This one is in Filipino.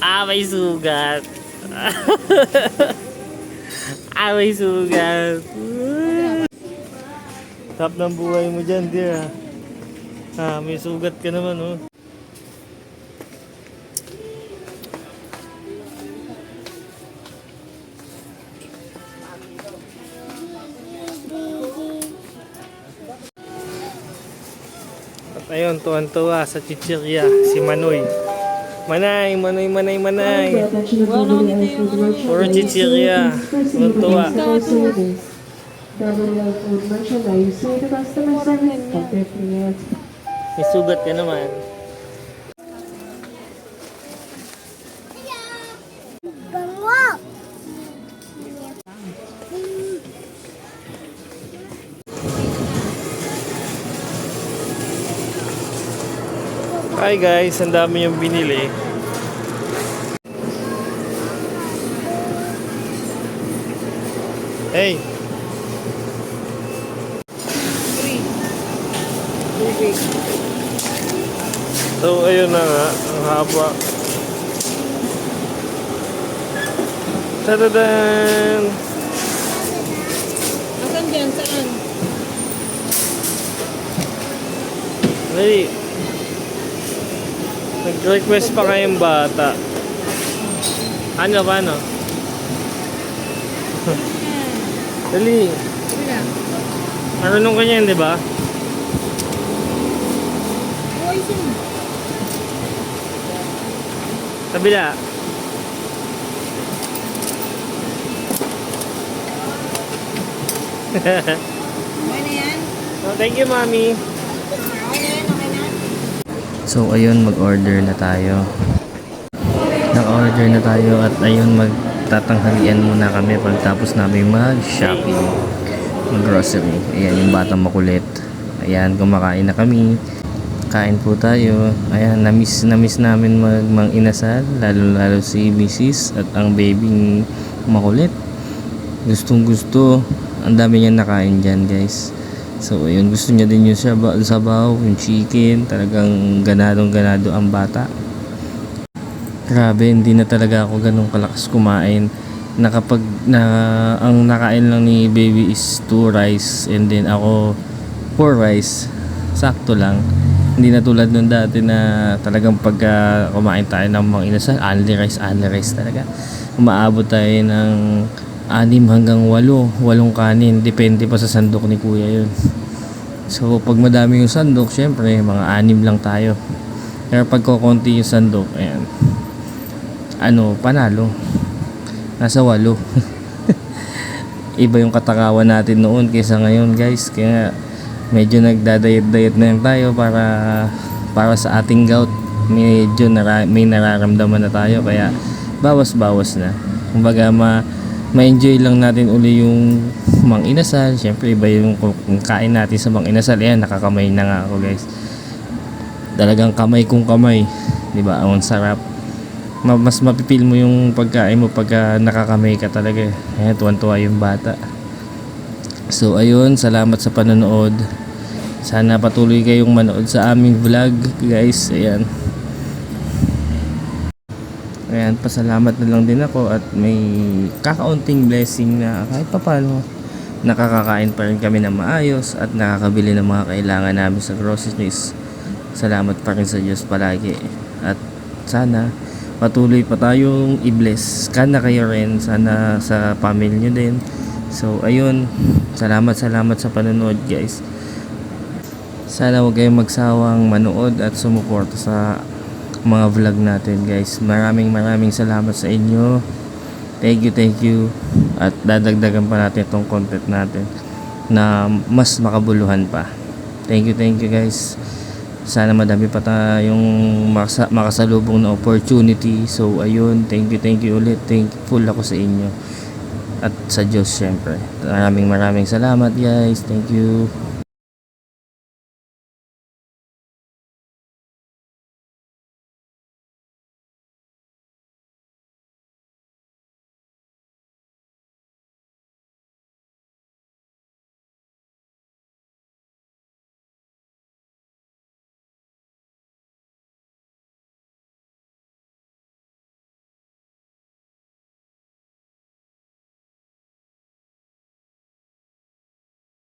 May sugat. May sugat. Tap ng buhay mo dyan, dear. May sugat ka naman, oh. At ayun, tuwan-tuwa sa chichirya, si Manoy. Manay. Puro chichirya. Tuwan-tuwa. May sugat ka naman. Hi guys, ang dami yung binili. Hey! So ayun na nga, ang haba. Tadadan! Asan dyan? Saan? Hey! Nag-request pa kayong bata. Ano ba, no? Dali. Marunong ka niyan, di ba? Kabila. Okay na yan? Oh, thank you, Mommy. Okay na yan? Okay na? So ayun, mag-order na tayo. Naka-order na tayo at ayun, magtatanghalian muna kami pagtapos namin mag-shopping, mag-grocery. Ayan yung batang makulit. Ayan, kumakain na kami. Kain po tayo. Ayan, na-miss namin mag-inasal, lalo si Mrs. at ang baby makulit. Gustong gusto. Ang dami niya nakain dyan, guys. So ayun, gusto niya din yung sabaw, yung chicken. Talagang ganadong-ganado ang bata. Grabe, hindi na talaga ako ganun kalakas kumain. Ang nakain lang ni baby is 2 rice and then ako 4 rice. Sakto lang. Hindi na tulad nung dati na talagang pagka kumain tayo ng mga inasal, only rice talaga. Umaabot tayo ng 6 hanggang 8 kanin. Depende pa sa sandok ni kuya yun. So pag madami yung sandok, syempre mga 6 lang tayo. Pero pag kukunti yung sandok, ayan, panalo. Nasa 8. Iba yung katakawan natin noon kaysa ngayon, guys. Kaya medyo nagdadayet-dayet na lang tayo para sa ating gout. Medyo may nararamdaman na tayo, kaya bawas-bawas na. Kumbaga ma-enjoy lang natin uli yung mang inasal. Syempre iba yung kain natin sa mang inasal. Ayan, nakakamay na nga ako, guys. Talagang kamay kong kamay, di ba? Ang sarap. Mas mapipil mo yung pagkain mo pagka nakakamay ka talaga. Ayan, tuwan-tuwa yung bata. So ayun, salamat sa panonood. Sana patuloy kayong manood sa aming vlog, guys. Ayan, pasalamat na lang din ako at may kakaunting blessing na kahit papano nakakakain pa rin kami ng maayos at nakakabili ng mga kailangan namin sa groceries. Salamat pa rin sa Diyos palagi at sana patuloy pa tayong i-bless. Sana kayo rin, sana sa family nyo din. So ayun, salamat sa panonood, guys. Sana huwag kayong magsawang manood at sumuporta sa mga vlog natin, guys. Maraming salamat sa inyo. Thank you. At dadagdagan pa natin itong content natin na mas makabuluhan pa. Thank you, guys. Sana madami pa tayong makasalubong na opportunity. So ayun, thank you ulit. Thankful ako sa inyo at sa Diyos, syempre. Maraming salamat, guys. Thank you.